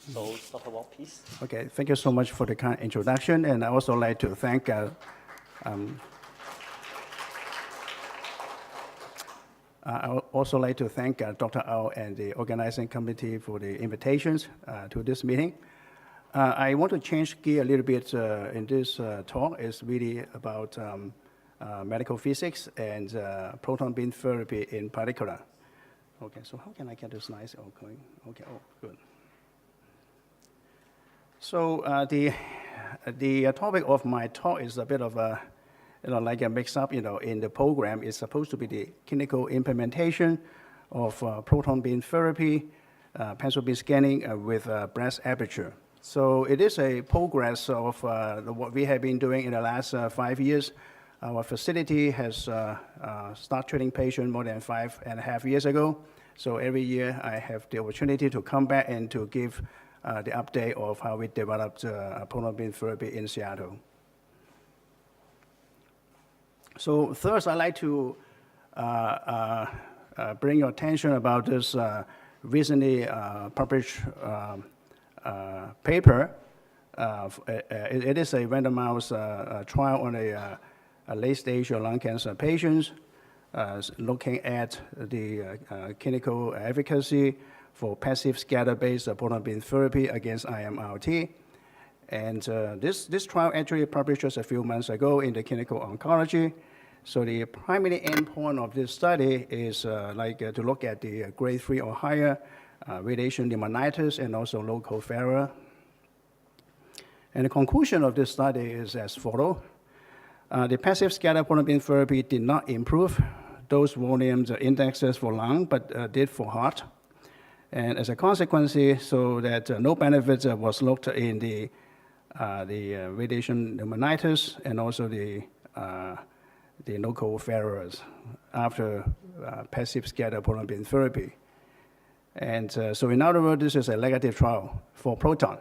So, Dr. Wong, please. Okay, thank you so much for the kind introduction, and I also like to thank Dr. Au and the organizing committee for the invitations to this meeting. I want to change gear a little bit in this talk. It's really about medical physics and proton beam therapy in particular. Okay, so how can I get the slides all going? Okay, oh, good. So the topic of my talk is a bit of a, like a mix-up, in the program. It's supposed to be the clinical implementation of proton beam therapy, pencil beam scanning with breast aperture. So it is a progress of what we have been doing in the last 5 years. Our facility has started treating patients more than 5.5 years ago. So every year I have the opportunity to come back and to give the update of how we developed proton beam therapy in Seattle. So first, I'd like to bring your attention about this recently published paper. It is a randomized trial on a late-stage lung cancer patients looking at the clinical efficacy for passive scatter-based proton beam therapy against IMRT. And this trial actually published just a few months ago in the Clinical Oncology. So the primary endpoint of this study is to look at the grade 3 or higher radiation pneumonitis and also local failure. And the conclusion of this study is as follows. The passive scatter proton beam therapy did not improve dose volumes indexes for lung, but did for heart. And as a consequence, so that no benefit was looked in the radiation pneumonitis and also the local failures after passive scatter proton beam therapy. And so in other words, this is a negative trial for proton.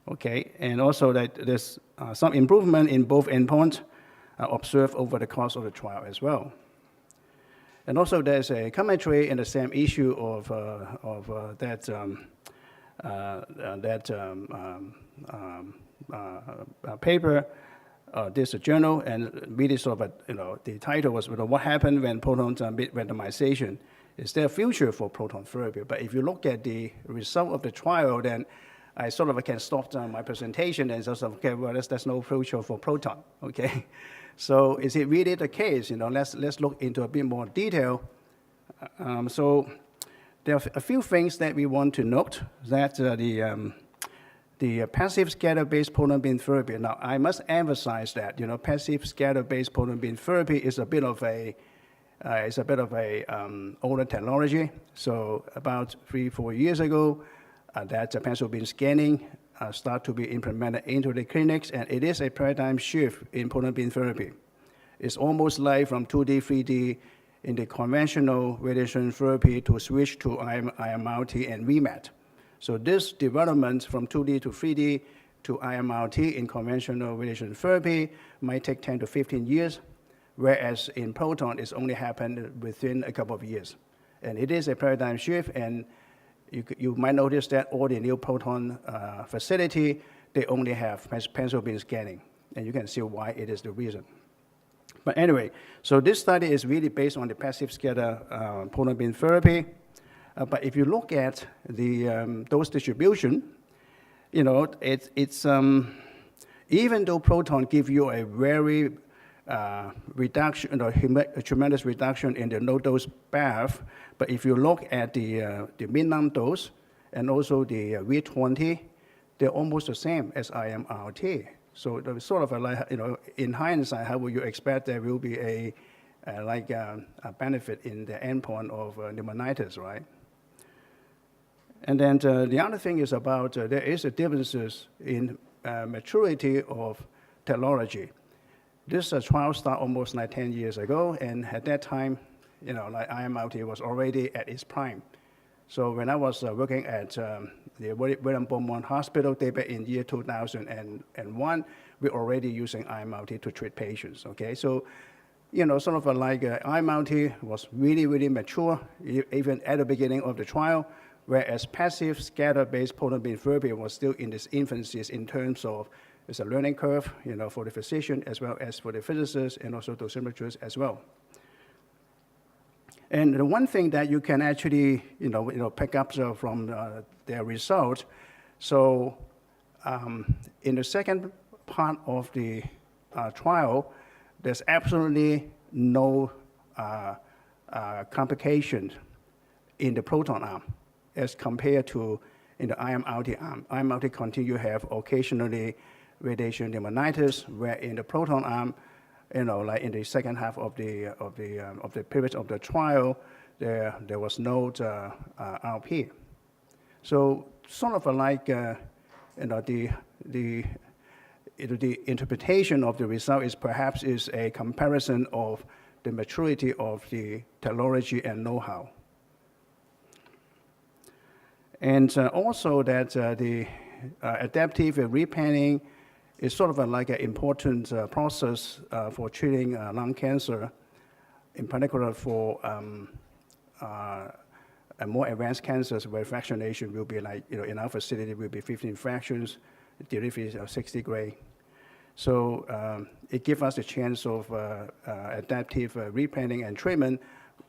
Okay, and also that there's some improvement in both endpoints observed over the course of the trial as well. And also there's a commentary in the same issue of that paper, this journal, and really sort of, the title was, what happened when protons beat randomization? Is there a future for proton therapy? But if you look at the result of the trial, then I sort of can stop my presentation and sort of, okay, well, there's no future for proton, okay? So is it really the case? Let's look into a bit more detail. So there are a few things that we want to note that the passive scatter-based proton beam therapy. Now, I must emphasize that passive scatter-based proton beam therapy is a bit of a older technology. So about 3-4 years ago, that pencil beam scanning start to be implemented into the clinics, and it is a paradigm shift in proton beam therapy. It's almost like from 2D, 3D in the conventional radiation therapy to switch to IMRT and VMAT. So this development from 2D to 3D to IMRT in conventional radiation therapy might take 10 to 15 years, whereas in proton, it's only happened within a couple of years. And it is a paradigm shift, and you might notice that all the new proton facility, they only have pencil beam scanning, and you can see why it is the reason. But anyway, so this study is really based on the passive scatter proton beam therapy. But if you look at the dose distribution, it's even though proton give you a very reduction, a tremendous reduction in the no-dose BAF, but if you look at the minimum dose and also the V20, they're almost the same as IMRT. So it's sort of like, in hindsight, how would you expect there will be a benefit in the endpoint of pneumonitis, right? And then the other thing is about there is a differences in maturity of technology. This trial started almost like 10 years ago, and at that time, IMRT was already at its prime. So when I was working at the William Beaumont Hospital back in year 2001, we're already using IMRT to treat patients, okay? So, sort of like IMRT was really, really mature, even at the beginning of the trial, whereas passive scatter-based proton beam therapy was still in its infancy in terms of it's a learning curve, for the physician as well as for the physicists and also dosimeters as well. And the one thing that you can actually, pick up from their result. So in the second part of the trial, there's absolutely no complications in the proton arm as compared to in the IMRT arm. IMRT continue to have occasionally radiation pneumonitis, where in the proton arm, like in the second half of the period of the trial, there was no RP. So sort of like the interpretation of the result is perhaps is a comparison of the maturity of the technology and know-how. And also that the adaptive repanning is sort of like an important process for treating lung cancer, in particular for more advanced cancers where fractionation will be like, in our facility will be 15 fractions, delivery is 60 gray. So it gives us a chance of adaptive repanning and treatment,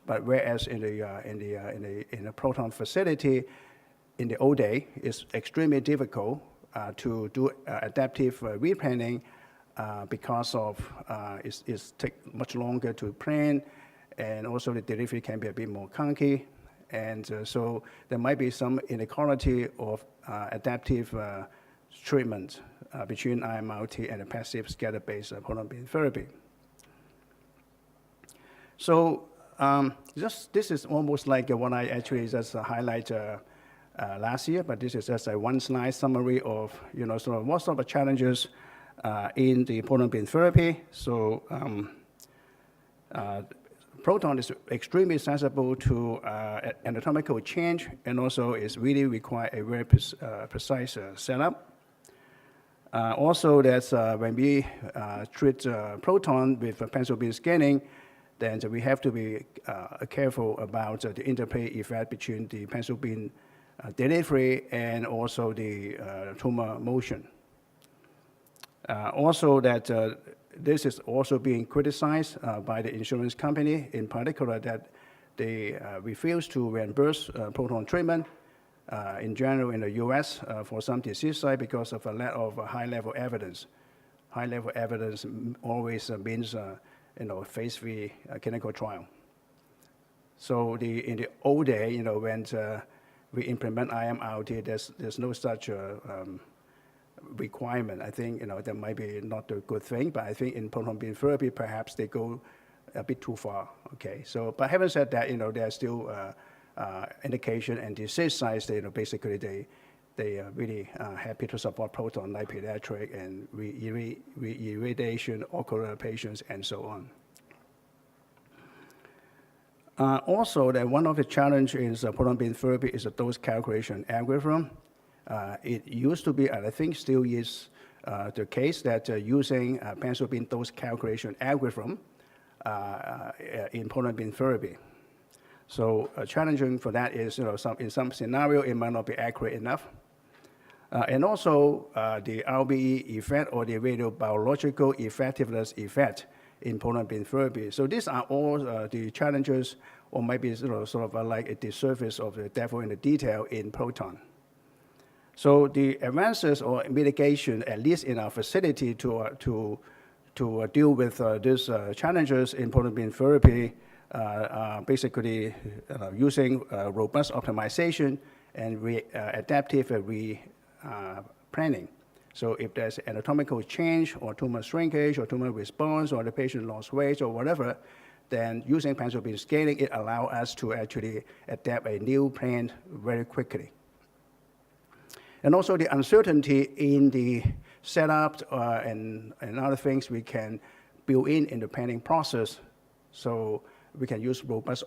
but whereas in the proton facility, in the old day, it's extremely difficult to do adaptive repanning because of it take much longer to plan, and also the delivery can be a bit more clunky, and so there might be some inequality of adaptive treatment between IMRT and the passive scatter-based proton beam therapy. So this is almost like what I actually just highlight last year, but this is just a one-slide summary of sort of what sort of challenges in the proton beam therapy. So proton is extremely sensitive to anatomical change, and also is really require a very precise setup. Also, that's when we treat proton with pencil beam scanning, then we have to be careful about the interplay effect between the pencil beam delivery and also the tumor motion. Also, that this is also being criticized by the insurance company, in particular that they refuse to reimburse proton treatment in general in the US for some disease site because of a lack of high-level evidence. High-level evidence always means phase 3 clinical trial. So in the old day, when we implement IMRT, there's no such requirement. I think that might be not a good thing, but I think in proton beam therapy, perhaps they go a bit too far. Okay, so but having said that, there's still indication and disease sites. Basically they are really happy to support proton like pediatric and irradiation ocular patients and so on. Also, that one of the challenges in proton beam therapy is the dose calculation algorithm. It used to be, and I think still is the case, that using pencil beam dose calculation algorithm in proton beam therapy. So challenging for that is, in some scenario, it might not be accurate enough. And also the RBE effect or the radiobiological effectiveness effect in proton beam therapy. So these are all the challenges, or maybe sort of like at the surface of the devil in the detail in proton. So the advances or mitigation, at least in our facility, to deal with these challenges in proton beam therapy, basically using robust optimization and adaptive planning. So if there's anatomical change or tumor shrinkage or tumor response or the patient lost weight or whatever, then using pencil beam scaling, it allows us to actually adapt a new plan very quickly. And also the uncertainty in the setup and other things we can build in the planning process. So we can use robust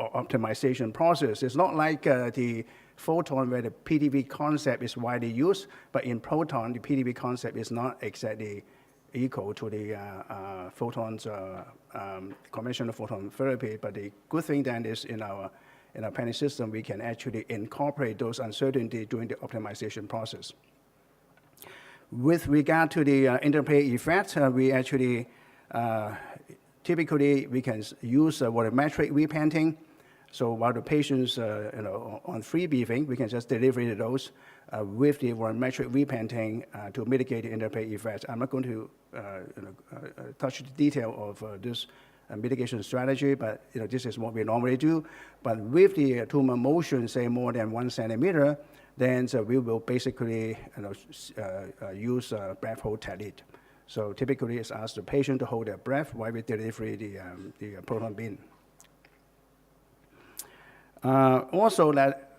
optimization process. It's not like the photon where the PDV concept is widely used, but in proton, the PDV concept is not exactly equal to the photons, conventional photon therapy. But the good thing then is in our in our planning system, we can actually incorporate those uncertainties during the optimization process. With regard to the interplay effect, we actually, typically, we can use volumetric repainting. So while the patient's on free breathing, we can just deliver the dose with the volumetric repainting to mitigate the interplay effect. I'm not going to touch the detail of this mitigation strategy, but this is what we normally do. But with the tumor motion, say more than 1 centimeter, then we will basically use breath hold technique. So typically, it's ask the patient to hold their breath while we deliver the proton beam. Also, that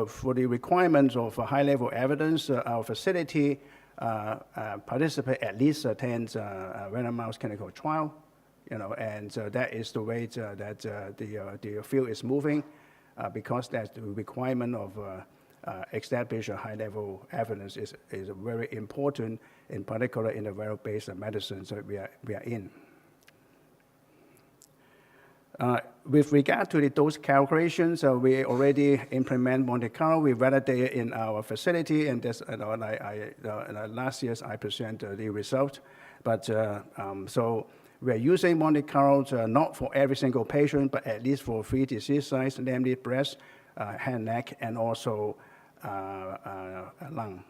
for the requirements of high-level evidence, our facility participate at least 10 randomized clinical trial, and that is the way that the field is moving, because that's the requirement of establish a high-level evidence is very important, in particular in the value-based medicine that we are in. With regard to the dose calculations, we already implement Monte Carlo. We validate it in our facility, and this, last year I presented the result. But so we are using Monte Carlo not for every single patient, but at least for 3 disease sites, namely breast, head, neck, and also lung.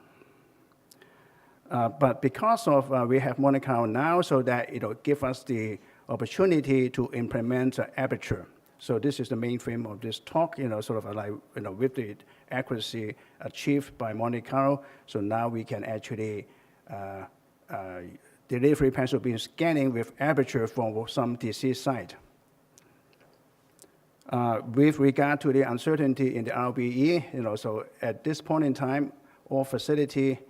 But because of we have Monte Carlo now, so that it'll give us the opportunity to implement Aperture. So this is the main theme of this talk, sort of like, with the accuracy achieved by Monte Carlo. So now we can actually deliver pencil beam scanning with Aperture from some disease site. With regard to the uncertainty in the RBE, so at this point in time, all facility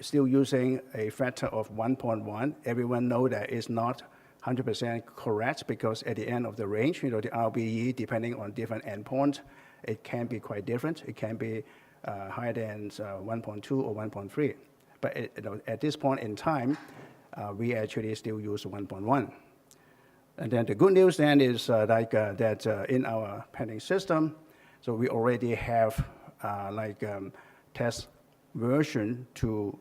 still using a factor of 1.1. Everyone know that it's not 100% correct, because at the end of the range, the RBE, depending on different endpoint, it can be quite different. It can be higher than 1.2 or 1.3. But at this point in time, we actually still use 1.1. And then the good news then is that in our planning system, so we already have test version to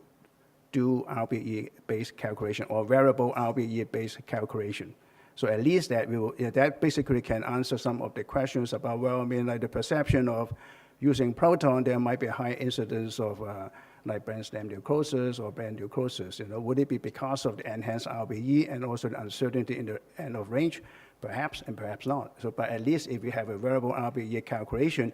do RBE-based calculation or variable RBE-based calculation. So at least that that basically can answer some of the questions about, well, the perception of using proton, there might be a high incidence of brainstem necrosis or brain necrosis. Would it be because of the enhanced RBE and also the uncertainty in the end of range? Perhaps, and perhaps not. So, but at least if we have a variable RBE calculation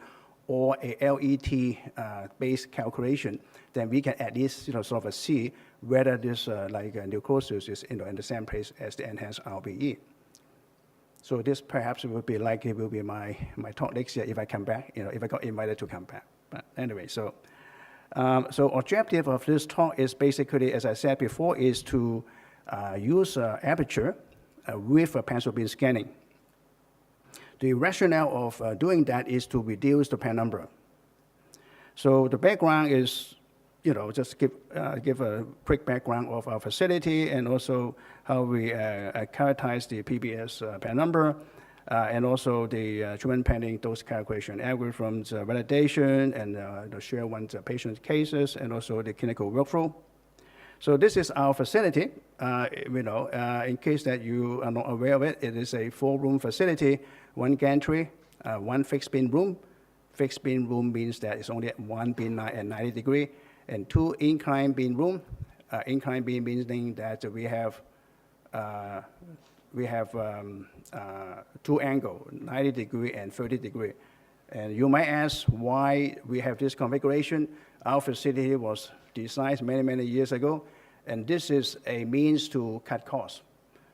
or a LET-based calculation, then we can at least sort of see whether this necrosis is in the same place as the enhanced RBE. So this perhaps will be my talk next year if I come back, if I got invited to come back. But anyway, so objective of this talk is basically, as I said before, is to use Aperture with a pencil beam scanning. The rationale of doing that is to reduce the penumbra. So the background is, just give a quick background of our facility and also how we characterize the PBS penumbra, and also the treatment planning dose calculation algorithms, validation, and share one patient cases, and also the clinical workflow. So this is our facility. In case that you are not aware of it, it is a 4-room facility, 1 gantry, 1 fixed beam room. Fixed beam room means that it's only 1 beam at 90 degrees, and 2 inclined beam room. Inclined beam meaning that we have 2 angles, 90 degree and 30 degree. And you might ask why we have this configuration. Our facility was designed many, many years ago, and this is a means to cut costs.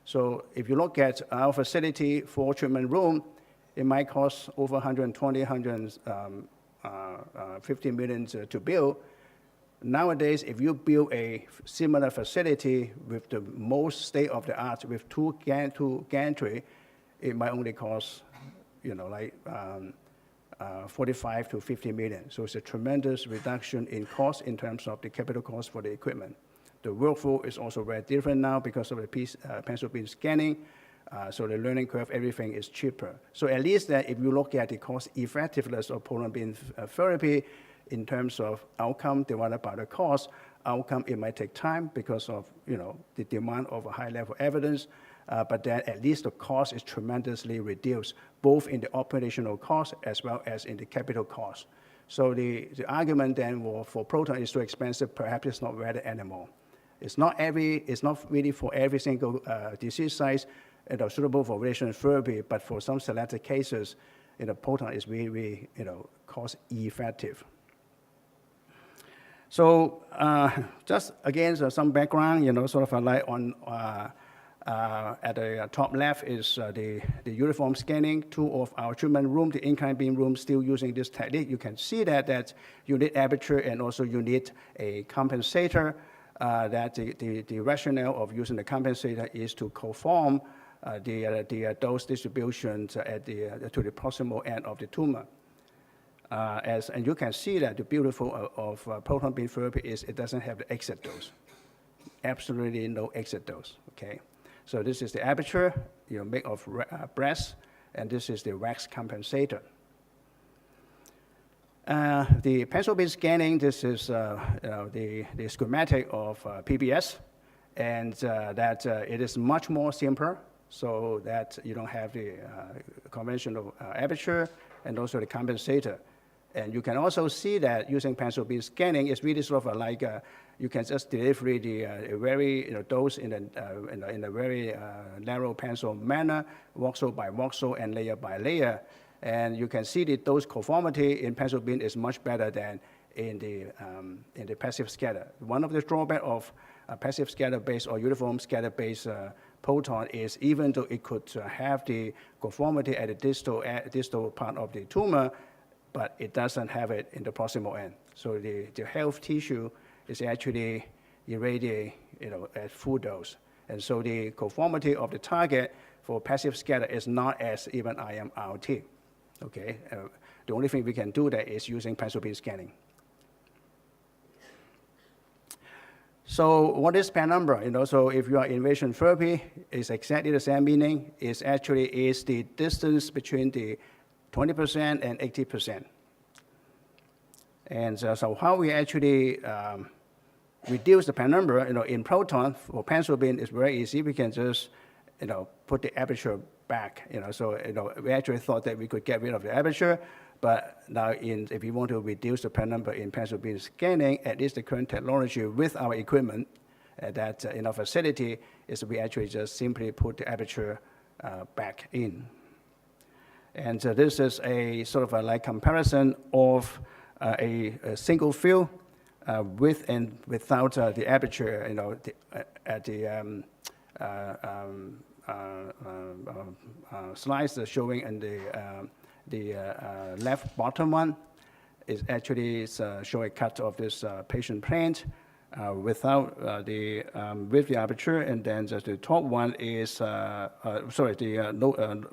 So if you look at our facility for treatment room, it might cost over 120, 150 million to build. Nowadays, if you build a similar facility with the most state-of-the-art with 2 gantry, it might only cost, 45 to 50 million. So it's a tremendous reduction in cost in terms of the capital cost for the equipment. The workflow is also very different now because of the pencil beam scanning. So the learning curve, everything is cheaper. So at least that if you look at the cost effectiveness of proton beam therapy in terms of outcome divided by the cost, outcome, it might take time because of the demand of a high level evidence, but then at least the cost is tremendously reduced, both in the operational cost as well as in the capital cost. So the argument then for proton is too expensive, perhaps it's not valid anymore. It's not really for every single disease size suitable for radiation therapy, but for some selected cases, proton is really cost effective. So just again, so some background, sort of like on at the top left is the uniform scanning. Two of our treatment room, the inclined beam room, still using this technique. You can see that you need aperture and also you need a compensator. That the rationale of using the compensator is to conform the dose distributions to the proximal end of the tumor. And you can see that the beautiful of proton beam therapy is it doesn't have the exit dose. Absolutely no exit dose, okay? So this is the aperture, made of brass, and this is the wax compensator. The pencil beam scanning, this is the schematic of PBS, and that it is much more simpler, so that you don't have the conventional aperture and also the compensator. And you can also see that using pencil beam scanning is really sort of like you can just deliver the very dose in a very narrow pencil manner, voxel by voxel and layer by layer. And you can see the dose conformity in pencil beam is much better than in the passive scatter. One of the drawbacks of passive scatter-based or uniform scatter-based proton is even though it could have the conformity at the distal part of the tumor, but it doesn't have it in the proximal end. So the health tissue is actually irradiated at full dose. And so the conformity of the target for passive scatter is not as even IMRT. Okay, the only thing we can do that is using pencil beam scanning. So what is penumbra? So if you are in radiation therapy, it's exactly the same meaning. It's actually is the distance between the 20% and 80%. And so how we actually reduce the penumbra, in proton for pencil beam is very easy. We can just, put the aperture back. So we actually thought that we could get rid of the aperture, but now if you want to reduce the penumbra in pencil beam scanning, at least the current technology with our equipment that in our facility is we actually just simply put the aperture back in. And so this is a sort of a like comparison of a single field with and without the aperture, at the slides showing in the left bottom one is actually show a cut of this patient plant without with the aperture, and then just the top one is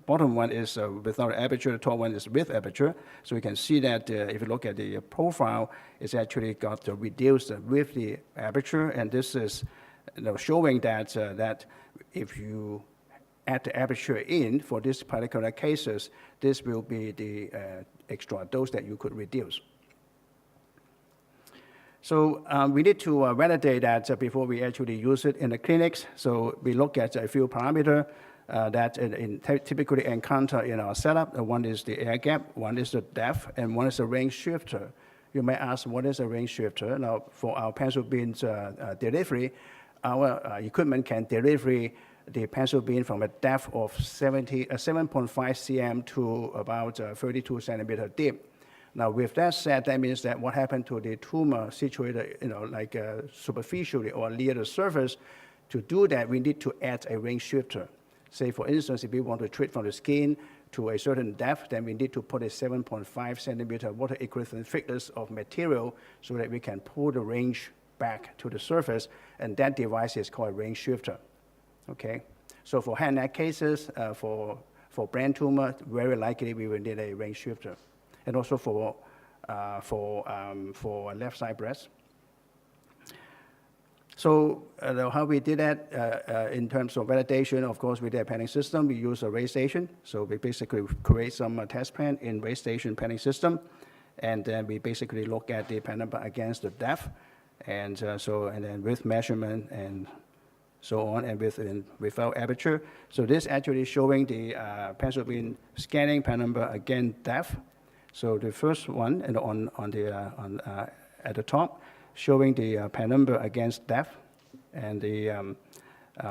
bottom one is without aperture. The top one is with aperture. So you can see that if you look at the profile, it's actually got reduced with the aperture, and this is showing that that if you add the aperture in for this particular cases, this will be the extra dose that you could reduce. So we need to validate that before we actually use it in the clinics. So we look at a few parameters that typically encounter in our setup. One is the air gap, one is the depth, and one is the range shifter. You may ask, what is a range shifter? Now, for our pencil beam delivery, our equipment can deliver the pencil beam from a depth of 7.5 cm to about 32 centimeter deep. Now, with that said, that means that what happened to the tumor situated, like superficially or near the surface, to do that, we need to add a range shifter. Say, for instance, if we want to treat from the skin to a certain depth, then we need to put a 7.5 centimeter water equivalent thickness of material so that we can pull the range back to the surface, and that device is called a range shifter. Okay, so for head and neck cases, for brain tumor, very likely we will need a range shifter, and also for left side breast. So how we did that in terms of validation, of course, with the panning system, we use a rate station. So we basically create some test pan in rate station panning system, and then we basically look at the pan number against the depth, and then with measurement and so on, and without aperture. So this actually showing the pencil beam scanning pan number against depth. So the first one, and at the top, showing the pan number against depth, and the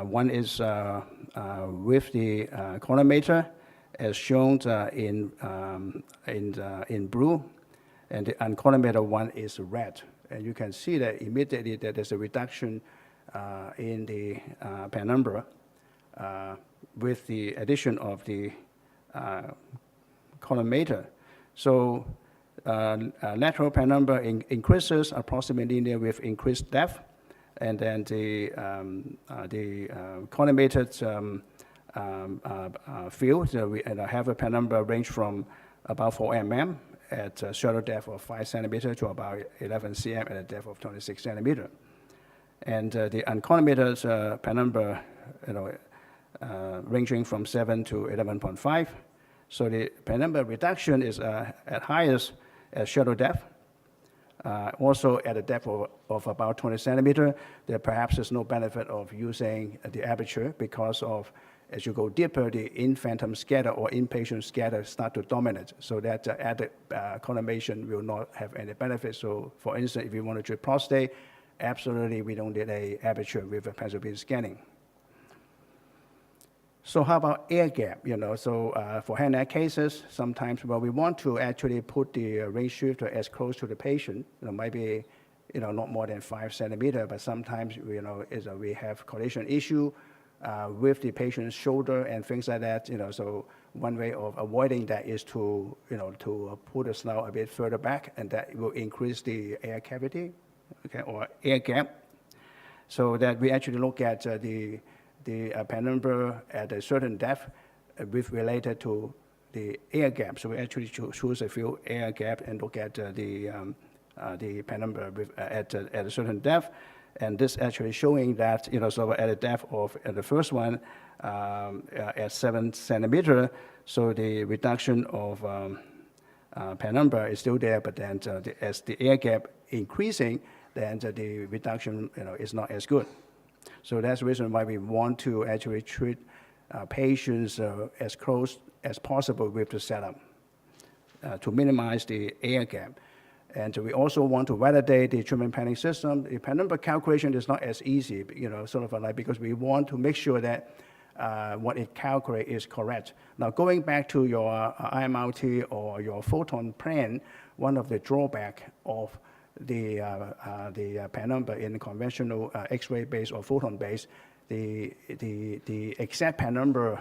one is with the chronometer, as shown in blue, and the unchronometer one is red. And you can see that immediately that there's a reduction in the pan number with the addition of the chronometer. So lateral pan number increases approximately linear with increased depth, and then the chronometered field, we have a pan number range from about 4 mm at a shallow depth of 5 centimeter to about 11 cm at a depth of 26 centimeter. And the unchronometered pan number, ranging from 7 to 11.5. So the pan number reduction is at highest at shallow depth. Also at a depth of about 20 centimeter, there perhaps is no benefit of using the aperture because of, as you go deeper, the in-phantom scatter or in-patient scatter start to dominate. So that added chronomation will not have any benefit. So for instance, if you want to treat prostate, absolutely we don't need an aperture with a pencil beam scanning. So how about air gap? So for hand neck cases, sometimes we want to actually put the range shifter as close to the patient. Maybe not more than 5 centimeter, but sometimes we have collision issue with the patient's shoulder and things like that. So one way of avoiding that is to put the snout a bit further back, and that will increase the air cavity, okay, or air gap. So that we actually look at the pan number at a certain depth with related to the air gap. So we actually choose a few air gap and look at the pan number at a certain depth. And this actually showing that, so at a depth of the first one at 7 centimeter, so the reduction of pan number is still there, but then as the air gap increasing, then the reduction is not as good. So that's the reason why we want to actually treat patients as close as possible with the setup to minimize the air gap. And we also want to validate the treatment panning system. The pan number calculation is not as easy, because we want to make sure that what it calculates is correct. Now, going back to your IMRT or your photon plan, one of the drawback of the pan number in conventional X-ray based or photon based, the exact pan number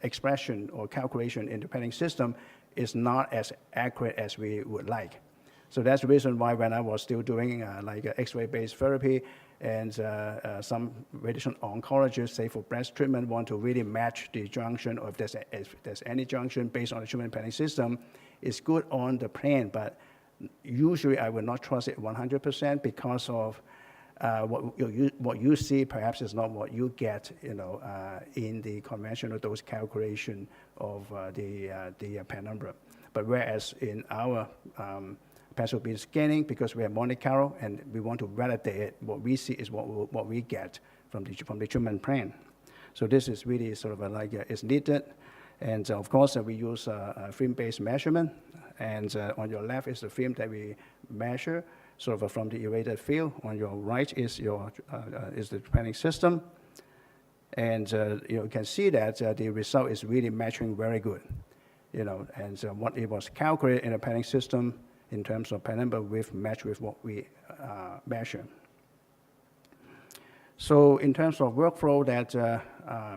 expression or calculation in the panning system is not as accurate as we would like. So that's the reason why when I was still doing X-ray based therapy, and some radiation oncologists, say for breast treatment, want to really match the junction, or if there's any junction based on the treatment panning system, it's good on the plan, but usually I will not trust it 100% because of what you see perhaps is not what you get, in the conventional dose calculation of the pan number. But whereas in our pencil beam scanning, because we have Monte Carlo and we want to validate it, what we see is what we get from the treatment plan. So this is really sort of it's needed. And of course, we use film-based measurement. And on your left is the film that we measure, sort of from the irradiated field. On your right is the panning system. And you can see that the result is really matching very good. And what it was calculated in a panning system in terms of pan number match with what we measure. So in terms of workflow, that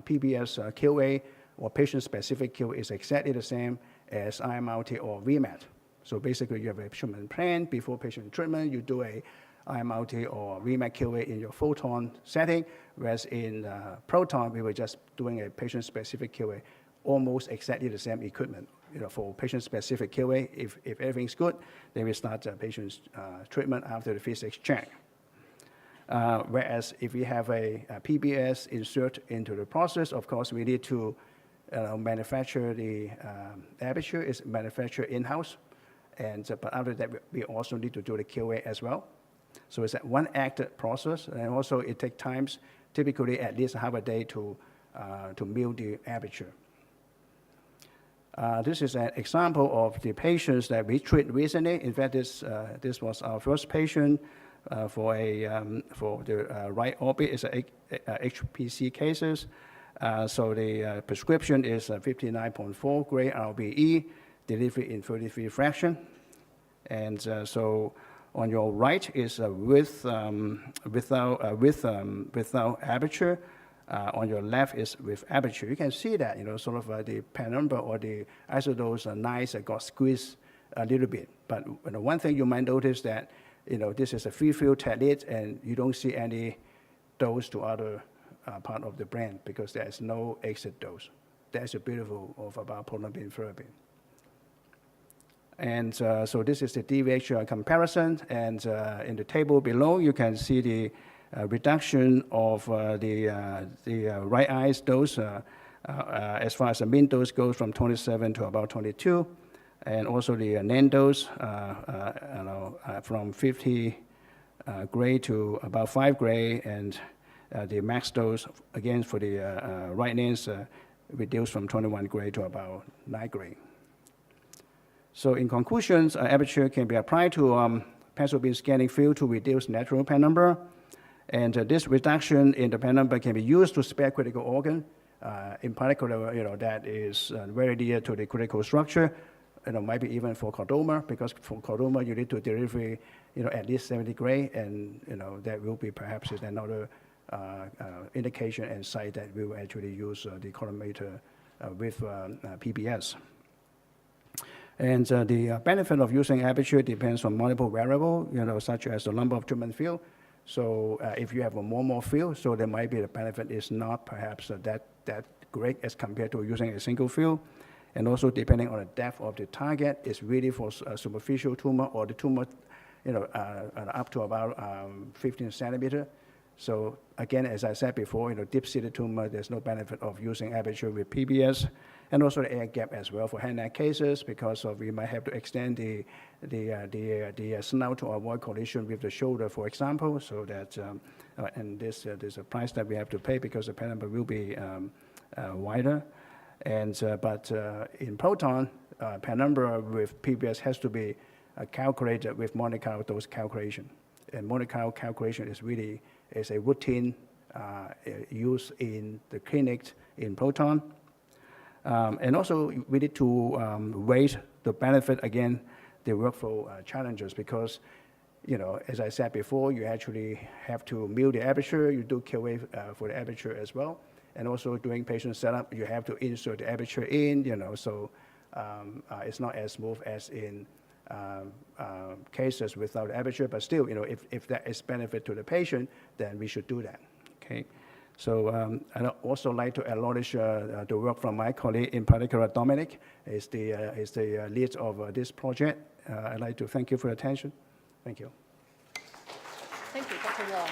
PBS QA or patient-specific QA is exactly the same as IMRT or VMAT. So basically, you have a treatment plan before patient treatment. You do a IMRT or VMAT QA in your photon setting, whereas in Proton, we were just doing a patient-specific QA, almost exactly the same equipment. For patient-specific QA, if everything's good, then we start the patient's treatment after the physics check. Whereas if we have a PBS insert into the process, of course, we need to manufacture the Aperture is manufactured in-house. But after that, we also need to do the QA as well. So it's a one-act process, and also it takes time, typically at least half a day to mill the Aperture. This is an example of the patients that we treated recently. In fact, this was our first patient for the right orbit. It's a HPC cases. So the prescription is 59.4 gray RBE, delivery in 33 fraction. And so on your right is without Aperture. On your left is with Aperture. You can see that, sort of the penumbra or the isodose are nice, got squeezed a little bit. But one thing you might notice that, this is a free-fill tablet, and you don't see any dose to other part of the brain because there is no exit dose. That's the beautiful of about proton beam therapy. And so this is the DVH comparison, and in the table below, you can see the reduction of the right eyes dose as far as the mean dose goes from 27 to about 22, and also the NAND dose from 50 gray to about 5 gray, and the max dose, again, for the right lens reduced from 21 gray to about 9 gray. So in conclusions, Aperture can be applied to pencil beam scanning field to reduce natural penumbra. And this reduction in the penumbra can be used to spare critical organ. In particular, that is very dear to the critical structure. Might be even for chordoma, because for chordoma you need to deliver, at least 70 gray, and that will be perhaps another indication and site that we will actually use the collimator with PBS. And the benefit of using Aperture depends on multiple variables, such as the number of treatment field. So if you have a more field, so there might be the benefit is not perhaps that great as compared to using a single field. And also depending on the depth of the target, it's really for a superficial tumor or the tumor, up to about 15 centimeter. So again, as I said before, deep-seated tumor, there's no benefit of using Aperture with PBS, and also the air gap as well for hand-neck cases, because we might have to extend the snout to avoid collision with the shoulder, for example. So that and there's a price that we have to pay because the penumbra will be wider. And but in proton, penumbra with PBS has to be calculated with Monte Carlo dose calculation, and Monte Carlo calculation is a routine use in the clinic in proton. And also, we need to weigh the benefit again, the workflow challenges, because, as I said before, you actually have to mill the Aperture, you do QA for the Aperture as well, and also doing patient setup, you have to insert the Aperture in, so it's not as smooth as in cases without Aperture, but still, if that is benefit to the patient, then we should do that, okay? So I'd also like to acknowledge the work from my colleague, in particular Dominic, is the lead of this project. I'd like to thank you for your attention. Thank you. Thank you, Dr. Wong.